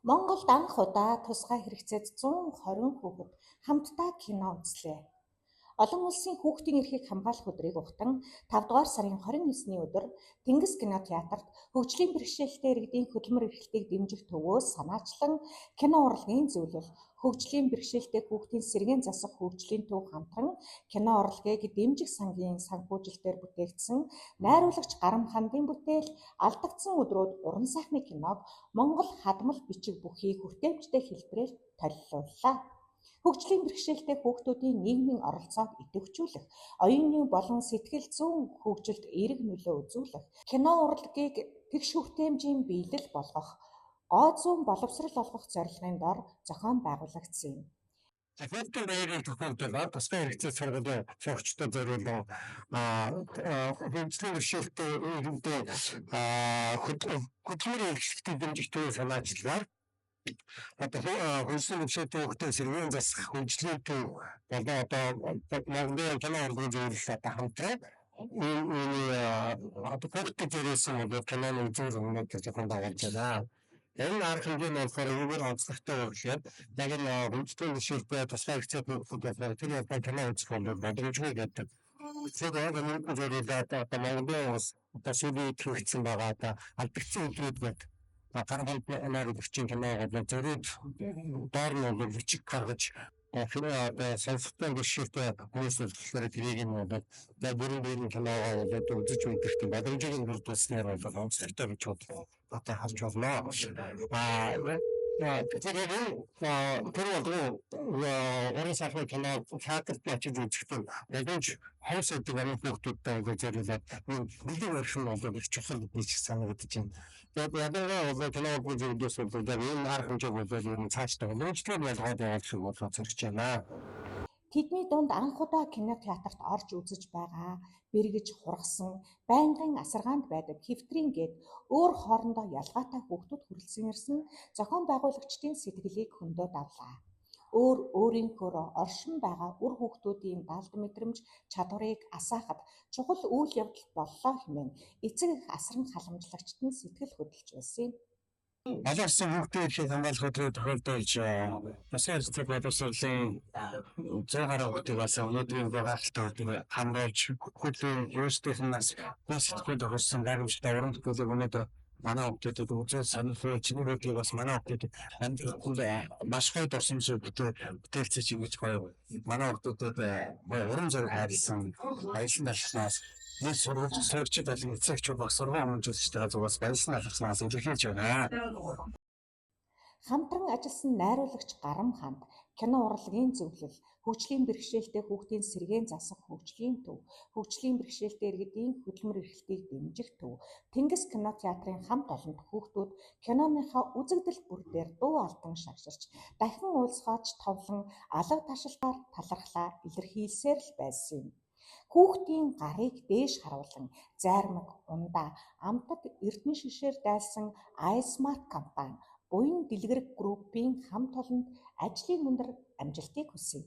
Монголд анх удаа тусгай хэрэгцээд 120 хүүхэд хамтдаа кино үзлээ. Олон улсын хүүхдийн эрхийг хамгаалах өдрийг ухтан 5 дугаар сарын 29-ний өдөр Тэнгис кинотеатрт хөгжлийн бэрхшээлтэй иргэдийн хөдөлмөр эрхлэлтийг дэмжих төвөөс санаачлан кино урлагийн зөвлөл, хөгжлийн бэрхшээлтэй хүүхдийн сэргээн засах хөгжлийн төв хамтран кино урлагийг дэмжих сангийн санхүүжилтээр бүтээгдсэн найруулагч Гарам хандын бүтээл Алдагдсан өдрүүд уран сайхны киног Монгол хадмал бичиг бүхий хүртээмжтэй хэлбэрээр толилууллаа. Хөгжлийн бэрхшээлтэй хүүхдүүдийн нийгмийн оролцоог идэвхжүүлэх, оюуны болон сэтгэл зүйн хөгжилд эерэг нөлөө үзүүлэх, кино урлагийг тэгш хүртээмжийн биелэл болгох, гоо зүүн боловсрол олгох зорилгын дор зохион байгуулагдсан юм. Хөлтөөр байрын тохиолдолд тусгай хэрэгцээ сургуулийн сурагчдад зориулсан хөгжлийн бэрхшээлтэй иргэдийн хөдөлмөр эрхлэлтийг дэмжих төвийн санаачлалаар хөгжлийн бэрхшээлтэй хүүхдийн сэргээн засах хөгжлийн төв болон Монголын кино урлагийн зөвлөлт хамтран хүүхдэд зориулсан киноны үзүүр өмнөд зохион байгуулж байна. Энэ арга хэмжээ нь болохоор үүгээр онцлогтой гэхээр яг энэ хөгжлийн бэрхшээлтэй тусгай хэрэгцээ хүүхдүүд тэр яг кино үзэх бол боломжгүй гэдэг. Тэгэхээр яг энэ зөвлөлд Монголын улс сүүлийн хэрэгцсэн байгаа алдагдсан өдрүүд гэдэг гаргал найруулагчийн киног зориуд доор нь бичиг гаргаж сонсогчтой бэрхшээлтэй хүмүүс болохоор тэрийг нь бүрэн киногоо үзэж мэдэх боломжийг нь бүрдүүлснээр бол онцлогтой гэж харж байна. Тэр уран сайхны кино театрт очиж үзэхдээ ядаж хойс өдөг амин хүүхдүүдтэй зориулаад бүлэг өршин бол их чухал гэж санагдаж байна. Тэгээд ядаа кино үзүүлдээс бол энэ арга хэмжээг бол цаашдаа нөөцлөөр ялгаад явах шиг болоод зэрэгч байна. Тэдний дунд анх удаа кинотеатрт орж үзэж байгаа бэргэж хургасан, байнгын асаргаанд байдаг хэвтрийн гээд өөр хоорондоо ялгаатай хүүхдүүд хүрэлцэн ирсэн зохион байгуулагчдын сэтгэлийг хөндөд авлаа. Өөрийнхөө оршин байгаа үр хүүхдүүдийн далд мэдрэмж чадварыг асаахад чухал үйл явдал боллоо хэмээн эцэг эх асран халамжлагчид нь сэтгэл хөдлөж байсан юм. Аларсан хүүхдийн эрхийг хамгаалах өдрийн тохиолдолж тусгай хэрэгцээ боловсролын 100 гаруй хүүхдийг бас өнөөдрийн байгальтай хамгаалж хүүхдийн өөрсдийнхнээс сэтгэл тохирсон гайхамшигтай уран бүтээлийг өнөөдөр манай хүүхдүүдэд үзэл сонирхол чиний бас манай хүүхдүүдэд амьдралд маш гоё дурсамжийг бүтээлцэж ингэж гоё манай хүүхдүүдэд уран зориг хайрлсан баялан талхнаас нэг сурагчид аль эцэгч баг сургууль хүмүүжүүлж байгаа зүгээс баялан талхнаас илэрхийлж байна. Хамтран ажилласан найруулагч Гарам ханд кино урлагийн зөвлөл, хөгжлийн бэрхшээлтэй хүүхдийн сэргээн засах хөгжлийн төв, хөгжлийн бэрхшээлтэй иргэдийн хөдөлмөр эрхлэлтийг дэмжих төв, Тэнгис кинотеатрын хамт олонд хүүхдүүд киноныхоо үзэгдэл бүр дээр дуу алдан шагширч, дахин уулзгаач товлон алга ташилтаар талархлаа илэрхийлсээр л байсан юм. Хүүхдийн гарыг дээш харуулan зайрмаг, ундаа, амтад эрдэнэ шишээр дайлсан iSmart компани буян дэлгэрэг группийн хамт олонд ажлын өндөр амжилтыг хүсье.